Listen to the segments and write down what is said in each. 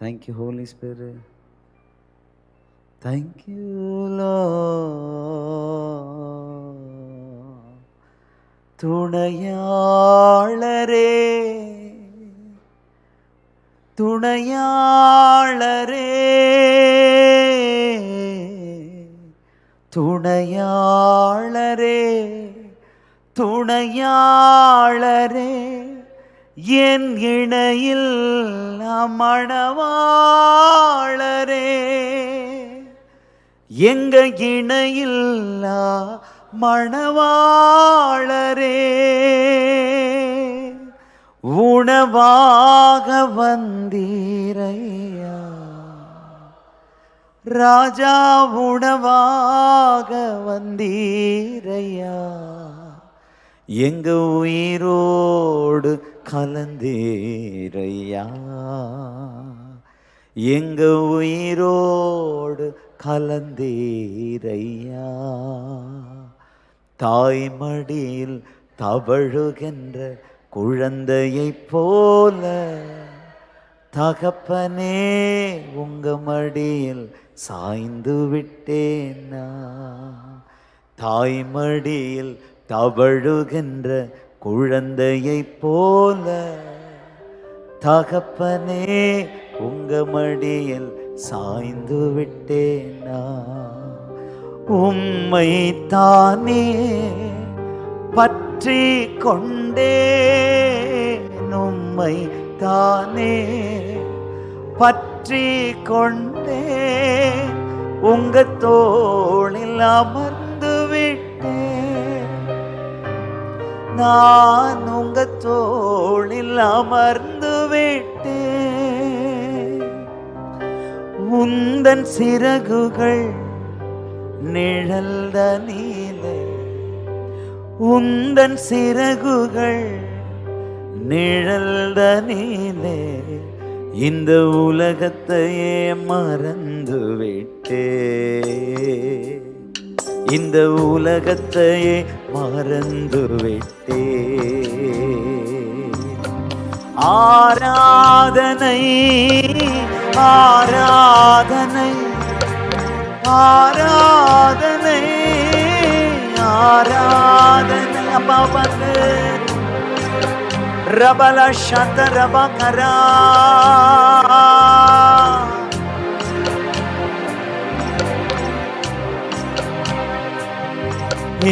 Thank you, Holy Spirit. Thank you, Lord. துணையாளரே, துணையாளரே, துணையாளரே, துணையாளரே, என் இணையில் மணவாளரே, எங்க இணையில்லா மணவாளரே, உணவாக வந்தீரையா ராஜா, உணவாக வந்தீரையா, எங்க உயிரோடு கலந்தீரையா, எங்க உயிரோடு கலந்தீரையா, தாய்மடியில் தவழுகின்ற குழந்தையைப் போல தகப்பனே உங்க மடியில் சாய்ந்து விட்டேனா, தாய்மடியில் தவழுகின்ற குழந்தையைப் போல தகப்பனே உங்க மடியில் சாய்ந்து விட்டேனா, உம்மை தானே பற்றி கொண்டே, உம்மை தானே பற்றி கொண்டே, உங்க தோளில் அமர்ந்து விட்டேன், நான் உங்க தோளில் அமர்ந்து விட்டேன், உந்தன் சிறகுகள் நிழல்த நீலே, உந்தன் சிறகுகள் நிழல்த நீலே, இந்த உலகத்தையே மறந்து விட்டே, இந்த உலகத்தையே மறந்து விட்டே, ஆராதனை ஆராதனை ஆராதனை ஆராதனை, அப்பா வந்து ரபல சத ரபகரா,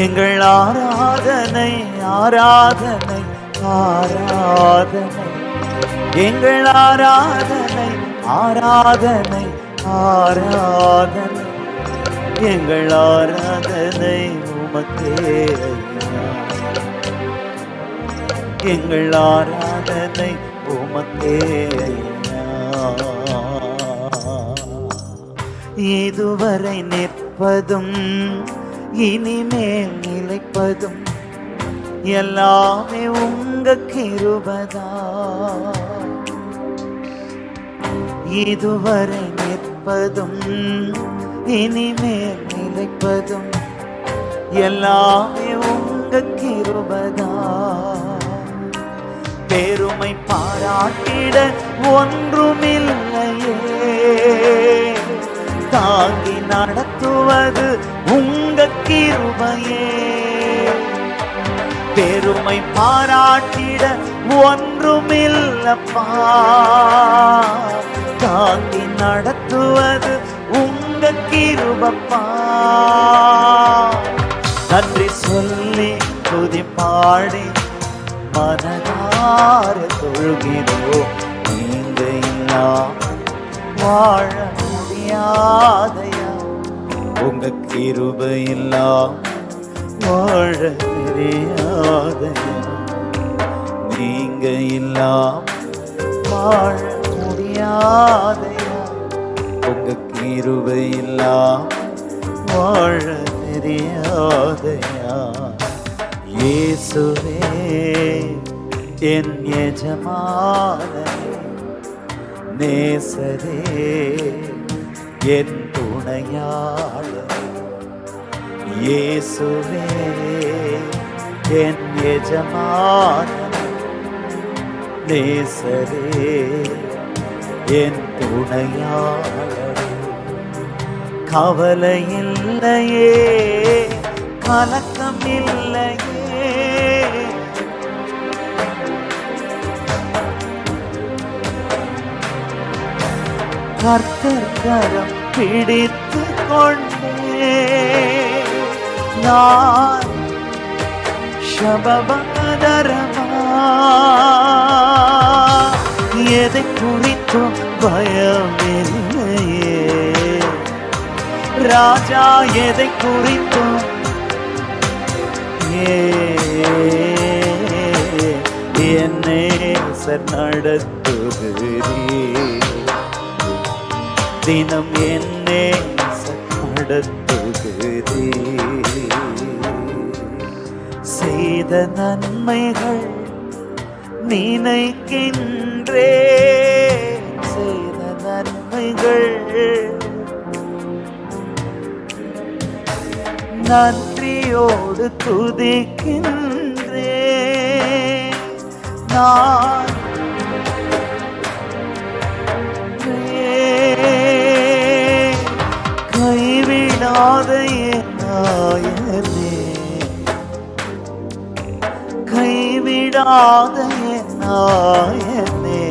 எங்கள் ஆராதனை ஆராதனை ஆராதனை, எங்கள் ஆராதனை ஆராதனை ஆராதனை, எங்கள் ஆராதனை உமக்கே ஐயா, எங்கள் ஆராதனை உமக்கே ஐயா, இதுவரை நிற்பதும் இனிமேல் நிலைப்பதும் எல்லாமே உங்க கிருபதா, இதுவரை நிற்பதும் இனிமேல் நிலைப்பதும் எல்லாமே உங்க கிருபதா, பெருமை பாராட்டிட ஒன்றுமில்லையே, தாங்கி நடத்துவது உங்க கிருபையே, பெருமை பாராட்டிட ஒன்றுமில்லப்பா, தாங்கி நடத்துவது உங்க கிருபப்பா, நன்றி சொல்லி துதி பாடி மனதார தொழுகிறோம், நீங்க இல்லாமல் வாழ முடியாதையா, உங்க கிருபை இல்லாமல் வாழ தெரியாதையா, நீங்க இல்லாமல் வாழ முடியாதையா, உங்க கிருபை இல்லாமல் வாழ தெரியாதையா, இயேசுவே என் எஜமானனே, நேசரே என் துணையாளரே, இயேசுவே என் எஜமானனே, நேசரே என் துணையாளரே. கவலை இல்லையே, கலக்கம் இல்லையே, கர்த்தர் கரம் பிடித்து கொண்டே நான் சபபதரமா. எதை குறித்தும் பயமில்லையே ராஜா, எதை குறித்தும் என்னை நடத்துகிறீர். தினம் என்னை நடத்துகிறீர். செய்த நன்மைகள் நினைக்கின்றே, செய்த நன்மைகள் நன்றியோடு துதிக்கின்றே. நான் கைவிடாத என் நாயனே, கைவிடாத என் நாயனே,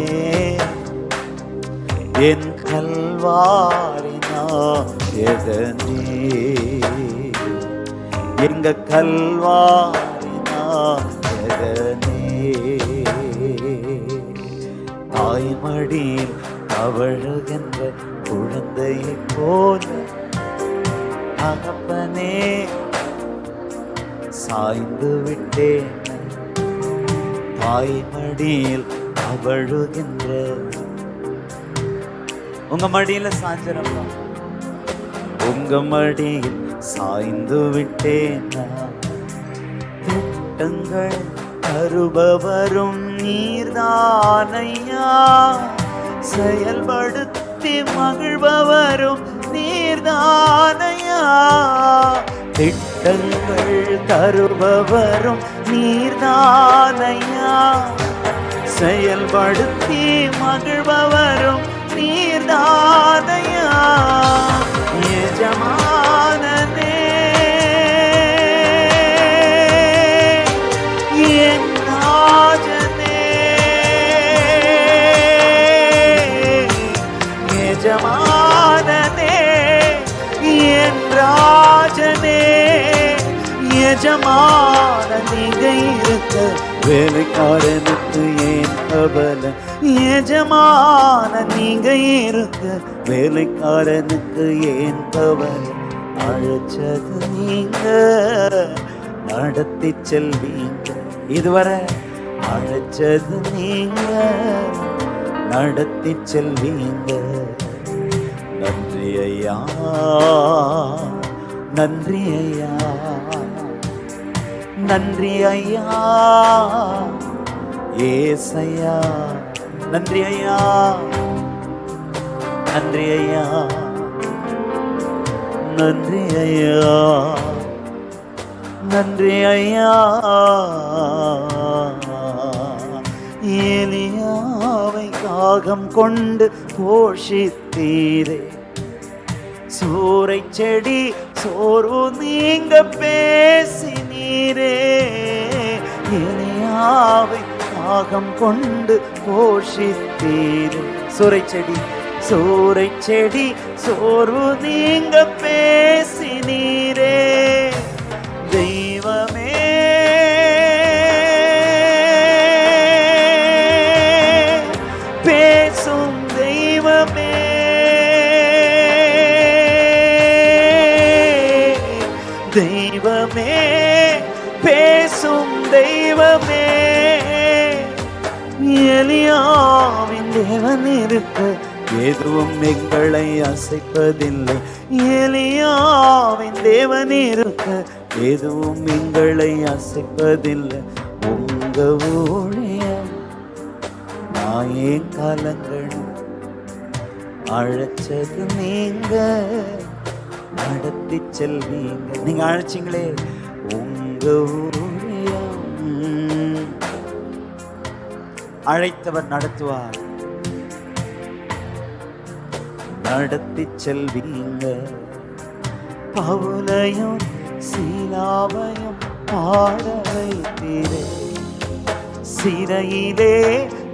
என் கல்வாரி நாயகனே, எங்க கல்வாரி நாயகனே. தாய்மடியில் அவழுகின்ற குழந்தையை போல தகப்பனே சாய்ந்து விட்டேன். தாய்மடியில் அவழுகின்ற, உங்க மடியில சாஞ்சிரப்பா, உங்க மடியில் சாய்ந்து விட்டேன். திட்டங்கள் தருபவரும் நீர்தானையா, செயல்படுத்தி மகிழ்பவரும் நீர்தானையா. திட்டங்கள் தருபவரும் நீர்தானையா, செயல்படுத்தி மகிழ்பவரும் நீர்தானையா. எஜமானனே என் ராஜனே, எஜமானனே என் ராஜனே. எஜமான நீங்க இருக்க வேலைக்காரனுக்கு ஏன் கவலை, எஜமான நீங்க இருக்க வேலைக்காரனுக்கு ஏன் கவலை. அழைச்சது நீங்க, நடத்தி செல்வீங்க. இதுவரை அழைச்சது நீங்க, நடத்தி செல்வீங்க. நன்றி ஐயா, நன்றி ஐயா, நன்றி ஐயா ஏசையா. நன்றி ஐயா, நன்றி ஐயா, நன்றி ஐயா, நன்றி ஐயா. ஏலியாவை காகம் கொண்டு போஷித்தீரே, சூறை செடி சோர்வு நீங்க பேசினீரே. ஏலியாவை காகம் கொண்டு போஷித்தீரே, சூறை செடி சோர்வு நீங்க பேசினீரே. தெய்வமே பேசும் தெய்வமே, தெய்வமே பேசும் தெய்வமே. எலியாவின் தேவன் இருக்க எதுவும் எங்களை அசைப்பதில்லை. எலியாவின் தேவன் இருக்க எதுவும் எங்களை அசைப்பதில்லை. உங்க ஊழியம் நான் ஏன் கலங்கணும், அழைச்சது நீங்க, நடத்தி செல்வீங்க. நீங்க அழைச்சிங்களே, உங்க ஊழியம் அழைத்தவர் நடத்துவார். நடத்தி செல்வீங்க. பவுலையும் சீலாவையும் பாட வைத்தீரே, சிறையிலே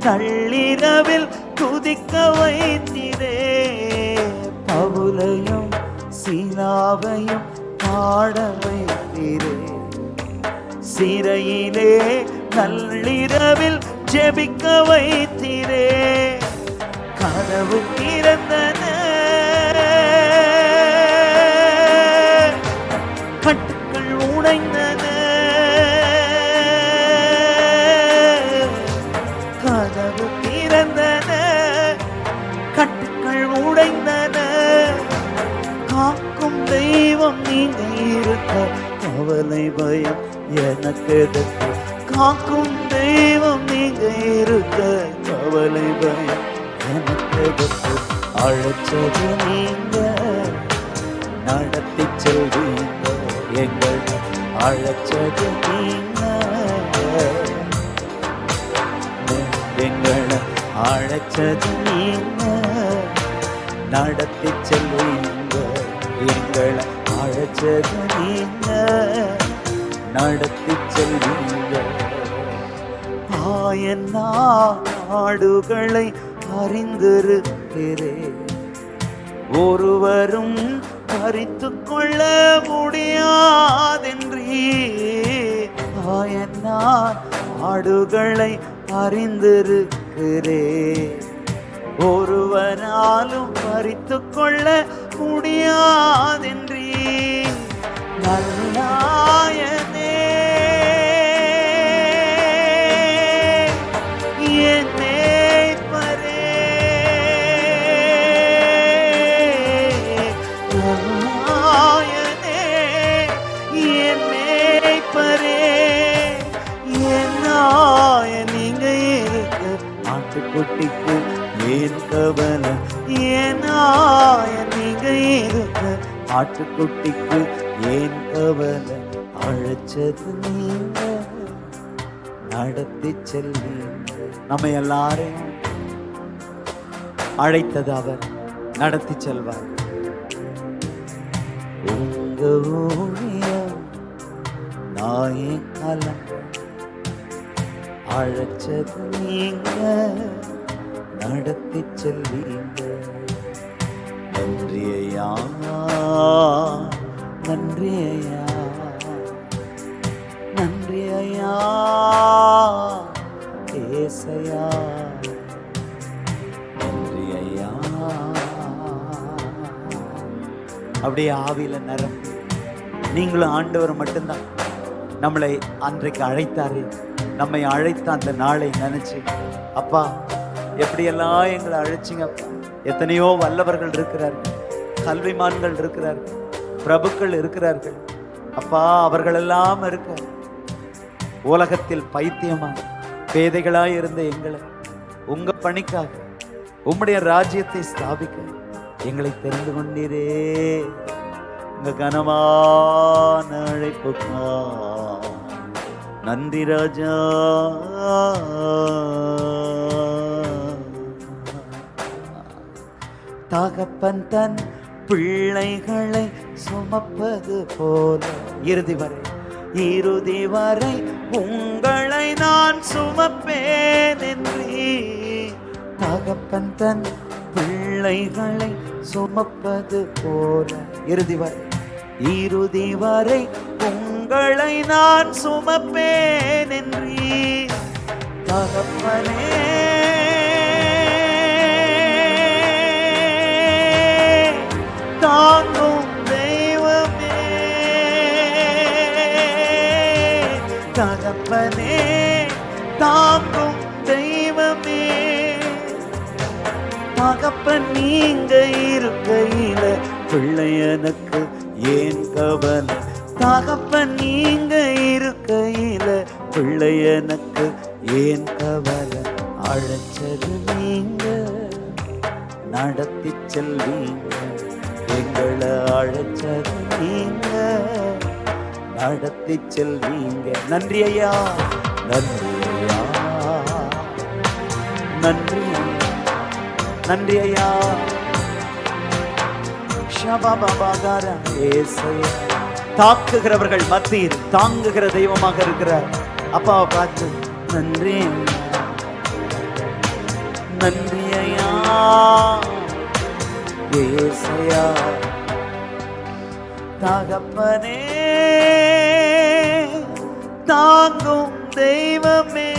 நள்ளிரவில் துதிக்க வைத்தீரே. பவுலையும் சீலாவையும் பாட வைத்தீரே, சிறையிலே நள்ளிரவில் ஜெபிக்க வைத்தீரே. கதவு திறந்தன, கட்டுக்கள் உடைந்தன. கதவு திறந்தன, கட்டுக்கள் உடைந்தன. காக்கும் தெய்வம் நீங்க இருக்க கவலை பயம் எனக்கு எதற்கு? காக்கும் தெய்வம் நீங்க இருக்க கவலை பயம் எனக்கு எதற்கு? அழைச்சது நீங்க, நடத்தி செல்வீங்க. எங்கள் அழைச்சது நீங்க, எங்களை அழைச்சது நீங்க, நடத்தி செல்வீங்க. எங்களை அழைச்சது நீங்க, நடத்தி செல்வீங்க. ஆயன் நாடுகளை அறிந்திருக்கிறேன், ஒருவரும் பறித்து கொள்ள முடியாதென்றீ. ஆயன் நாடுகளை அறிந்திருக்கிறேன், ஒருவராலும் பறித்து கொள்ள முடியாதென்றீ. நல்லாயனே குட்டிக்கு ஏன் கவலை? ஏனாய நீங்க இருக்க ஆட்டுக்குட்டிக்கு ஏன் கவலை? அழைச்சது நீங்க, நடத்தி செல்வீங்க. நம்ம எல்லாரையும் அழைத்தது அவர், நடத்தி செல்வார். உங்க ஊழியம் நாயே கலங்க, அழைச்சது நீங்க, நடத்தி செல்வீங்க. நன்றி ஐயா, நன்றி ஐயா, நன்றி ஐயா, ஏசையா, நன்றி ஐயா. அப்படியே ஆவியில நிரம்பி நீங்களும் ஆண்டவர் மட்டும்தான் நம்மளை அன்றைக்கு அழைத்தாரு. நம்மை அழைத்த அந்த நாளை நினைச்சு, அப்பா எப்படியெல்லாம் எங்களை அழைச்சிங்க. எத்தனையோ வல்லவர்கள் இருக்கிறார்கள், கல்விமான்கள் இருக்கிறார்கள், பிரபுக்கள் இருக்கிறார்கள். அப்பா அவர்களெல்லாம் இருக்க உலகத்தில் பைத்தியமாக பேதைகளாய் இருந்த எங்களை உங்க பணிக்காக, உம்முடைய ராஜ்யத்தை ஸ்தாபிக்க எங்களை தெரிந்து கொண்டீரே. உங்க கனமான அழைப்புக்கா நன்றி ராஜா. தகப்பன் தன் பிள்ளைகளை சுமப்பது போல இறுதி வரை உங்களை நான் சுமப்பேன் என்றே. தகப்பன் தன் பிள்ளைகளை சுமப்பது போல இறுதி வரை உங்களை நான் சுமப்பேன் என்றே. தகப்பனே தாங்கும் தெய்வமே, தகப்பனே தாங்கும் தெய்வமே. தகப்பன் நீங்க இருக்கையில பிள்ளை எனக்கு ஏன் கவலை? தகப்பன் நீங்க இருக்கையில பிள்ளை எனக்கு ஏன் கவலை? அழைச்சது நீங்க, நடத்தி செல்வீங்க. எங்களை அழைச்சது நீங்க, நடத்தி செல்வீங்க. நன்றி ஐயா, நன்றி ஐயா, நன்றி, நன்றி ஐயா, தாக்குகிறவர்கள் மத்தியில் தாங்குகிற தெய்வமாக இருக்கிறார். அப்பாவை பார்த்து நன்றி நன்றி ஐயா ஏசையா. தகப்பனே தாங்கும் தெய்வமே,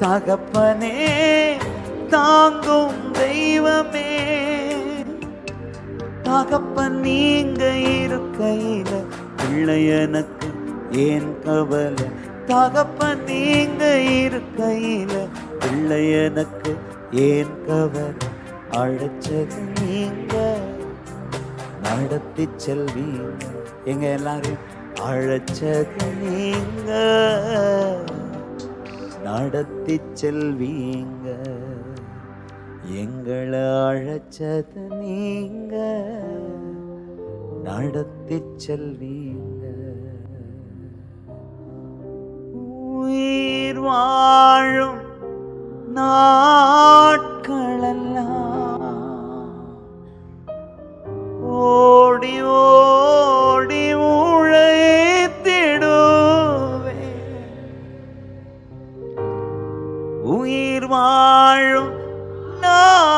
தகப்பனே தாங்கும் தெய்வமே. தகப்பன் நீங்க இருக்கையில பிள்ளை எனக்கு ஏன் கவலை? தகப்பன் நீங்க இருக்கையில பிள்ளை எனக்கு ஏன் கவலை? அழைச்சது நீங்க நடத்தி செல்வீங்க. எங்க எல்லாரும் அழைச்சது நீங்க நடத்தி செல்வீங்க. எங்களை அழைச்சது நீங்க நடத்தி செல்வீங்க. உயிர் வாழும் நாட்களெல்லாம் ஓடி ஓடி உழைத்திடுவே. உயிர் வாழும் நாட்களெல்லாம்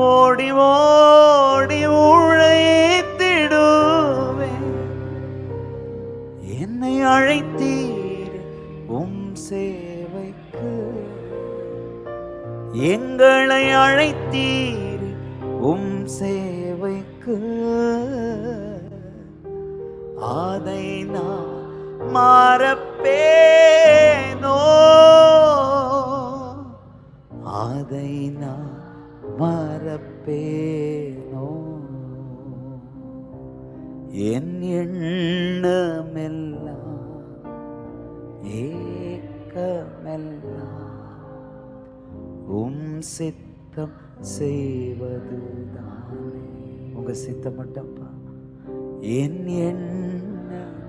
ஓடி ஓடி உழைத்திடுவே. என்னை அழைத்தீர் உம் சேவைக்கு, எங்களை அழைத்தீர் உம் சேவைக்கு. அதை நான் மறப்பேனோ, அதை நான் மறப்பேனோ. என் எண்ணமெல்லாம் ஏக்கமெல்லாம் உம் சித்தம் செய்வதுதானே. உங்க சித்தம் மட்டும்ப்பா. என் எண்ணம்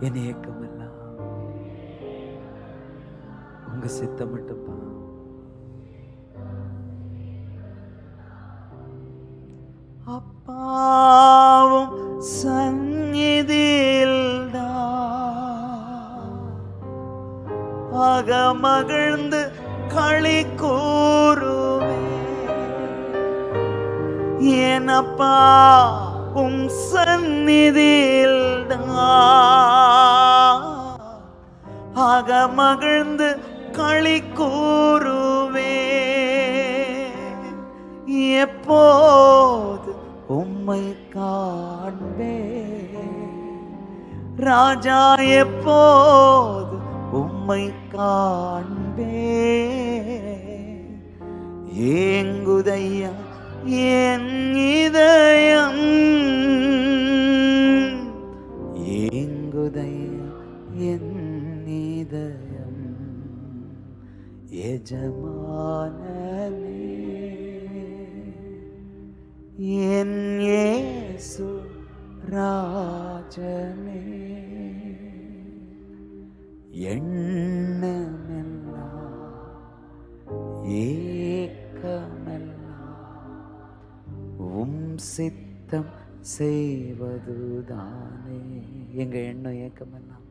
என் ஏக்கமெல்லாம் உங்க சித்தம் மட்டும்ப்பா. அப்பாவும் சந்நிதியில்தான் அகமகிழ்ந்து களி கூறுவே. என் அப்பா உம் சந்நிதியில்தான் அகமகிழ்ந்து களி கூறுவே. எப்போது உம்மை காண்பே ராஜா, எப்போது உம்மை காண்பே. ஏங்குதையா என் இதயம், ஏங்குதையா என் இதயம். எஜமானனே என் இயேசு ராஜனே. எண்ணமெல்லாம் ஏக்கமெல்லாம் உம் சித்தம் செய்வதுதானே. எங்க எண்ணம் ஏக்கமெல்லாம்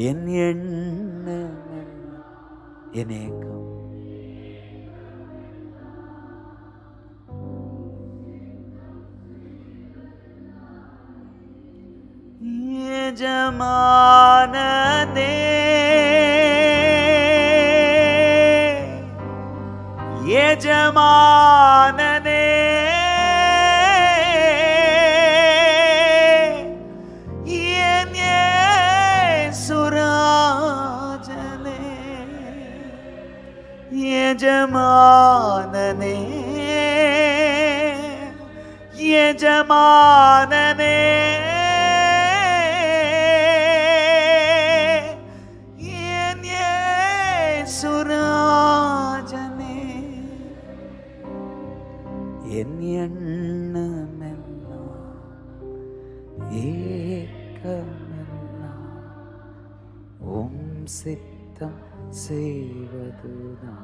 என் எண்ணமெல்லாம் என் ஏக்கம். எஜமானனே எஜமானனே என் இயேசு ராஜனே. எஜமானனே எஜமானனே என் இயேசு ராஜனே. என் எண்ணமெல்லாம் ஏக்கமெல்லாம் உம் சித்தம் செய்வதுதானே.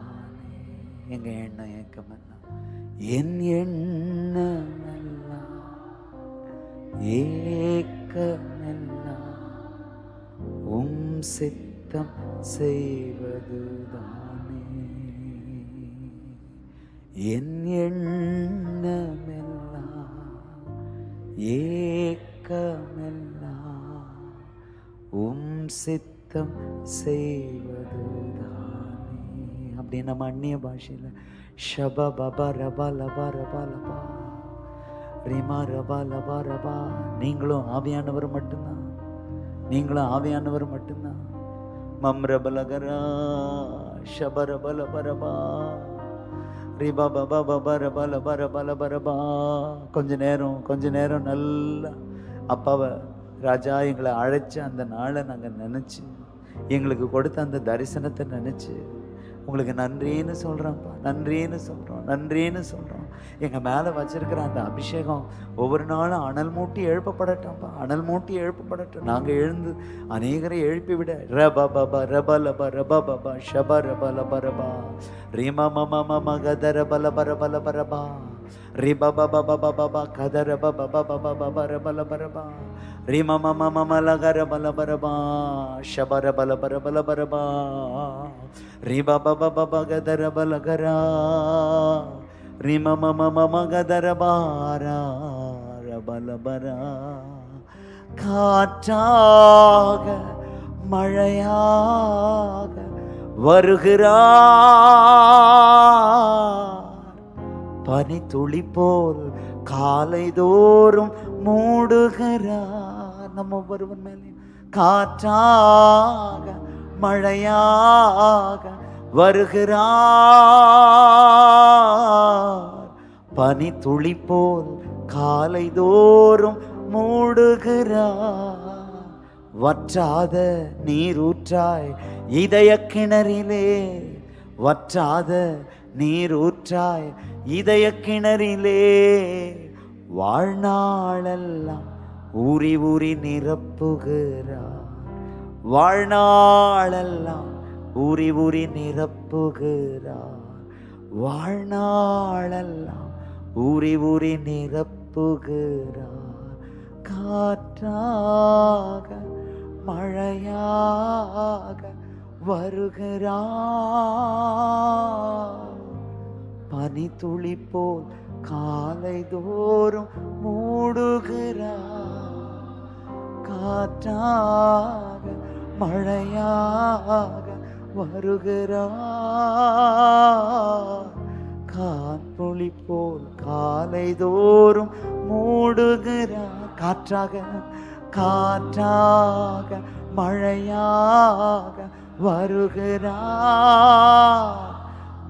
எங்க எண்ணம் ஏக்கமெல்லாம் என் எண்ணமெல்லாம் ஏக்கமெல்லாம் சித்தம் செய்வதுதானே. என் எண்ணமெல்லாம் ஏக்கமெல்லாம் சித்தம் செய்வதுதானே. அப்படி நம்ம அந்நிய பாஷையில் ஷப பபா ரபா லபா ரபா லபா ரிமா ரபா லபா ரபா. நீங்களும் ஆவியானவர் மட்டும்தான், நீங்களும் ஆவியானவர் மட்டும்தான். மம்ரபலகரா ஷபரபலபரபா ரிபா பபா பபா ரபா லபா ரபா லபா ரபா. கொஞ்ச நேரம் நல்லா அப்பாவை ராஜா எங்களை அழைச்ச அந்த நாளை நாங்கள் நினச்சி, எங்களுக்கு கொடுத்த அந்த தரிசனத்தை நினச்சி உங்களுக்கு நன்றின்னு சொல்கிறோம்ப்பா, நன்றின்னு சொல்கிறோம். எங்கள் மேலே வச்சிருக்கிற அந்த அபிஷேகம் ஒவ்வொரு நாளும் அனல் மூட்டி எழுப்பப்படட்டோம்ப்பா, அனல் மூட்டி எழுப்பப்படட்டும். நாங்கள் எழுந்து அநேகரை எழுப்பி விட ரபா பாபா ரபா லபா ரபா பாபா ஷபா ரபா லபா ரபா ரீமா மமா மமா கதர பல பர பல பரபா ரிபா பாபா பாபா பாபா கதர பாபா பாபா பாபா ரபல பரபா ரீமா மமா மமா லகர பல பரபா ஷபர பல பர பல பரபா ரிபா பாபா பாபா கதர பலகரா ரிமா மமா மமா கதர பாரா ரபல பரா. காற்றாக மழையாக வருகிறார், பனி துளி போல் காலை தோறும் மூடுகிறார். நம்ம ஒவ்வொருவன் மேலே காற்றாக மழையாக வருகிறார், பனி துளி போல் காலை தோறும் மூடுகிறார். வற்றாத நீரூற்றாய் இதய கிணறிலே, வற்றாத நீரூற்றாய் இதய கிணறிலே, வாழ்நாளெல்லாம் ஊறி ஊறி நிரப்புகிறார், வாழ்நாளெல்லாம் ஊறி ஊறி நிரப்புகிறார், வாழ்நாளெல்லாம் ஊறி ஊறி நிரப்புகிறார். காற்றாக மழையாக வருகிறார், பனி துளி போல் காலை தோறும் மூடுகிறார். காற்றாக மழையாக வருகிறார், காற்பொழி போல் காலை தோறும் மூடுகிறார். காற்றாக காற்றாக மழையாக வருகிறார்,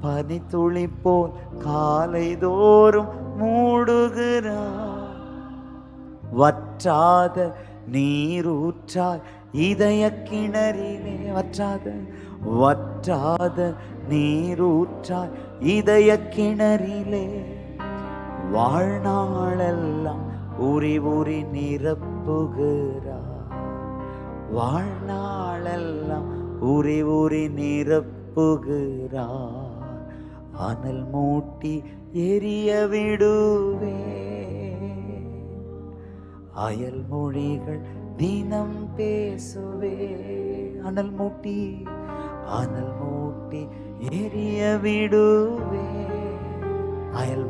பனி துளி போல் காலை தோறும் மூடுகிறார். வற்றாத நீரூற்றாய் இதய கிணறிலே, வற்றாத நீரூற்றாய் இதய கிணறிலே, வாழ்நாளெல்லாம் ஊறி ஊறி நிரப்புகிறார், வாழ்நாளெல்லாம் ஊறி ஊறி நிரப்புகிறார். அனல் மூட்டி எரிய விடுவே, அயல் மொழிகள் தினம் பேசுவே. அனல் மூட்டி எரிய விடுவே, அயல்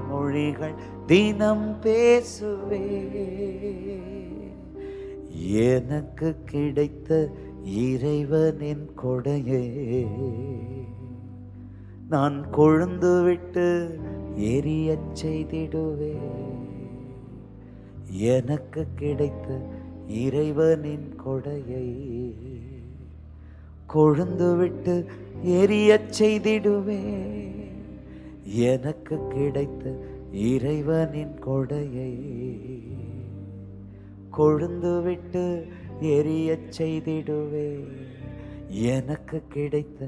மொழிகள் தினம் பேசுவே. எனக்கு கிடைத்த இறைவனின் கொடையே நான் கொழுந்து விட்டு எரியச் செய்திடுவே. எனக்கு கிடைத்த இறைவனின் கொடையை கொழுந்து விட்டு எரியச் செய்திடுவே. எனக்கு கிடைத்த இறைவனின் கொடையை கொழுந்து விட்டு எரியச் செய்திடுவே. எனக்கு கிடைத்த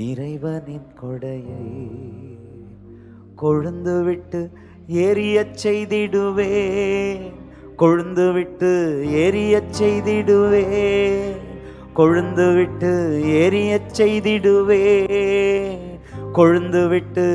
இறைவனின் கொடையை கொழுந்து விட்டு எரியச் செய்திடுவே, கொழுந்து விட்டு எரியச் செய்திடுவே. கொழுந்து விட்டு எரியச் செய்திடுவேன், கொழுந்து விட்டு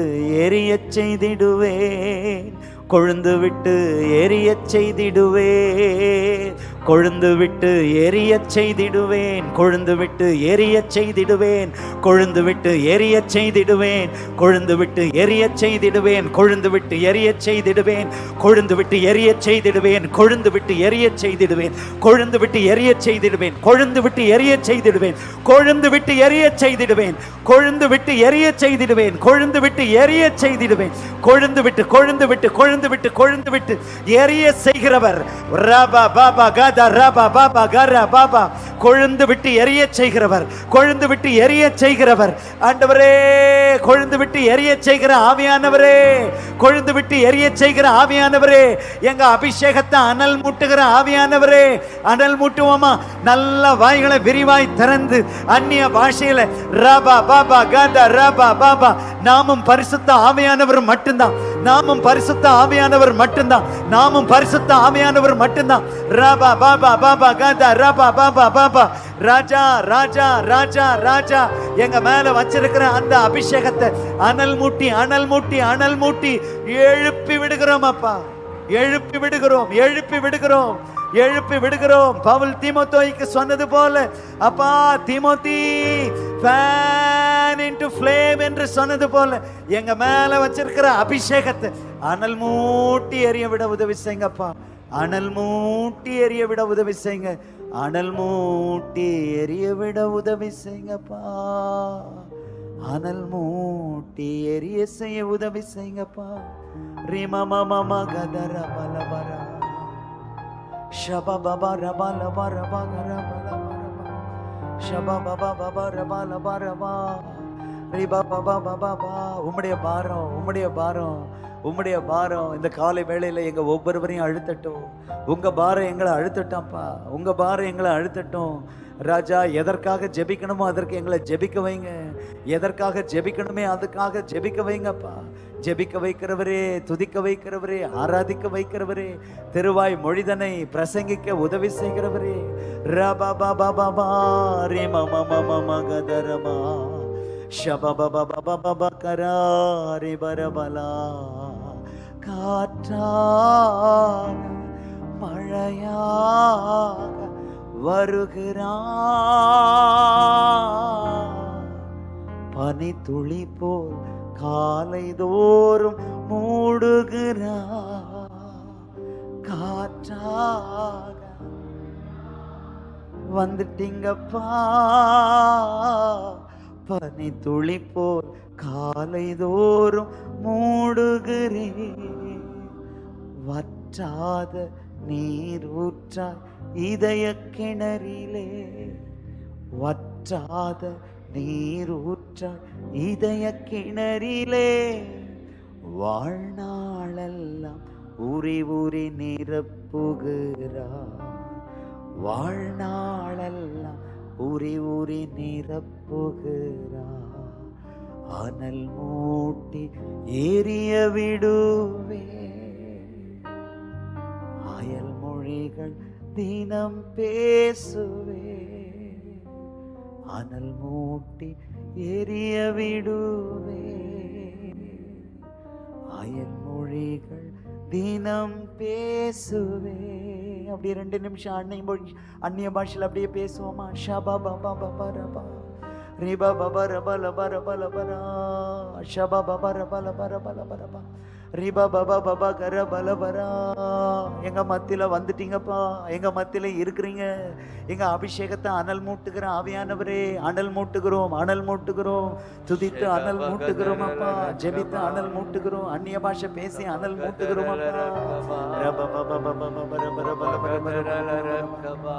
எரியச் செய்திடுவேன், கொழுந்து விட்டு எரியச் செய்திடுவேன், கொழுந்து விட்டு எரியச் செய்திடுவேன், கொழுந்து விட்டு எரியச் செய்திடுவேன், கொழுந்து விட்டு எரியச் செய்திடுவேன், கொழுந்து விட்டு எரியச் செய்திடுவேன், கொழுந்து விட்டு எரியச் செய்திடுவேன், கொழுந்து விட்டு எரியச் செய்திடுவேன், கொழுந்து விட்டு எரியச் செய்திடுவேன், கொழுந்து விட்டு எரியச் செய்திடுவேன், கொழுந்து விட்டு எரியச் செய்திடுவேன், கொழுந்து விட்டு எரியச் செய்திடுவேன், கொழுந்து விட்டு எரியச் செய்திடுவேன், கொழுந்து விட்டு எரியச் செய்திடுவேன், கொழுந்து விட்டு கொழுந்து விட்டு கொழுந்து விட்டு கொழுந்து விட்டு எரிய செய்கிறவர். ரபா பாபா கதா ரபா பாபா கரா பாபா, கொழுந்து விட்டு எரிய செய்கிறவர், கொழுந்து விட்டு எரிய செய்கிறவர். ஆண்டவரே, கொழுந்து விட்டு எரிய செய்கிற ஆவியானவரே, கொழுந்து விட்டு எரிய செய்கிற ஆவியானவரே, எங்க அபிஷேகத்தை அனல் மூட்டுகிற ஆவியானவரே, அனல் மூட்டுவோமா? நல்ல வாய்களை விரிவாய் திறந்து அந்நிய பாஷையில ரபா பாபா கதா ரபா பாபா. நாமும் பரிசுத்த ஆவியானவர் மட்டும்தான், நாமும் பரிசுத்த ஆவியானவர் மட்டும்தான், நாமும் பரிசுத்த ஆவியானவர் மட்டும்தான். ரபா பாபா பாபா கதா ரபா பாபா பாபா. ராஜா ராஜா ராஜா ராஜா, எங்க மேல வச்சிருக்கிற அந்த அபிஷேகத்தை அனல் மூட்டி அனல் மூட்டி அனல் மூட்டி எழுப்பி விடுகிறோம் அப்பா, எழுப்பி விடுகிறோம், எழுப்பி விடுகிறோம், எழுப்பி விடுகிறோம். பவுல் தீமோத்தேயுக்கு சொன்னது போல, அப்பா தீமோத்தி ஃபேன் இன்டு ஃப்ளேம் என்று சொன்னது போல எங்க மேல வச்சிருக்கிற அபிஷேகத்தை அனல் மூட்டி எரிய விட உதவி செய்யுங்கப்பா, அனல் மூட்டி எரிய விட உதவி செய்யுங்க, அனல் மூட்டி எரிய விட உதவி செய்யுங்கப்பா, அனல் மூட்டி எரிய செய்ய உதவி செய்யுங்கப்பா. ரிமமமம கதர பலபரா ஷபா பாபா ரபா லபா ரபா கரபா லபா ஷபா பாபா பாபா ரபா லபா ரபா ரிபா பாபா பாபா பா. உம்முடைய பாரம், உம்முடைய பாரம், உம்முடைய பாரம் இந்த காலை வேளையில எங்க ஒவ்வொருவரையும் அழுத்தட்டும். உங்க பாரம் எங்களை அழுத்தட்டாம்ப்பா, உங்க பாரம் எங்களை அழுத்தட்டும். ராஜா, எதற்காக ஜெபிக்கணுமோ அதற்கு எங்களை ஜெபிக்க வைங்க, எதற்காக ஜெபிக்கணுமே அதுக்காக ஜெபிக்க வைங்கப்பா. ஜெபிக்க வைக்கிறவரே, துதிக்க வைக்கிறவரே, ஆராதிக்க வைக்கிறவரே, திருவாய் மொழிதனை பிரசங்கிக்க உதவி செய்கிறவரே. ரபா பாபா பாபா ரே மம மம கதரமா ஷபா பாபா பாபா பாபா கராரி பரபலா. காற்றாக மழையாக வருகிறான், பனி துளி போல் காலை தோறும் மூடுகிறான். காற்றாக வந்துட்டீங்கப்பா, பனி துளி போல் காலை தோறும் மூடுகிறேன். வற்றாத நீர் ஊற்றாய் இதய கிணறிலே, வற்றாத நீர் ஊற்றாய் இதய கிணறிலே. வாழ்நாளெல்லாம் உரி உரி நிரப்புகிறார், வாழ்நாளெல்லாம் உரி உரி நிரப்புகிறார். அனல் மூட்டி எரிய விடுவே, அயல் மொழிகள் தினம் பேசுவே. அனல் மூட்டி எரிய விடுவே, அயல் மொழிகள் தினம் பேசுவே. அப்படியே 2 நிமிஷம் அந்நிய பாஷையில் அப்படியே பேசுவோமா? ஷபா பாபா பாபா ரபா ரிபா பாபா ரபா லபா ரபா லபரா ஷபா பாபா ரபா லபா ரபா லபரபா ரிபா பாபா பாபா கர பலபரா. எங்க மத்தியில வந்துட்டீங்கப்பா, எங்க மத்தியில இருக்கிறீங்க. எங்க அபிஷேகத்தை அனல் மூட்டுகிற ஆவியானவரே, அனல் மூட்டுகிறோம், அனல் மூட்டுகிறோம். துதித்து அனல் மூட்டுகிறோம் அப்பா, ஜெபித்து அனல் மூட்டுகிறோம், அந்நிய பாஷை பேசி அனல் மூட்டுகிறோம் அப்பா. ரபா பாபா பாபா பாபா ரபா ரபா லபா ரபா ரபா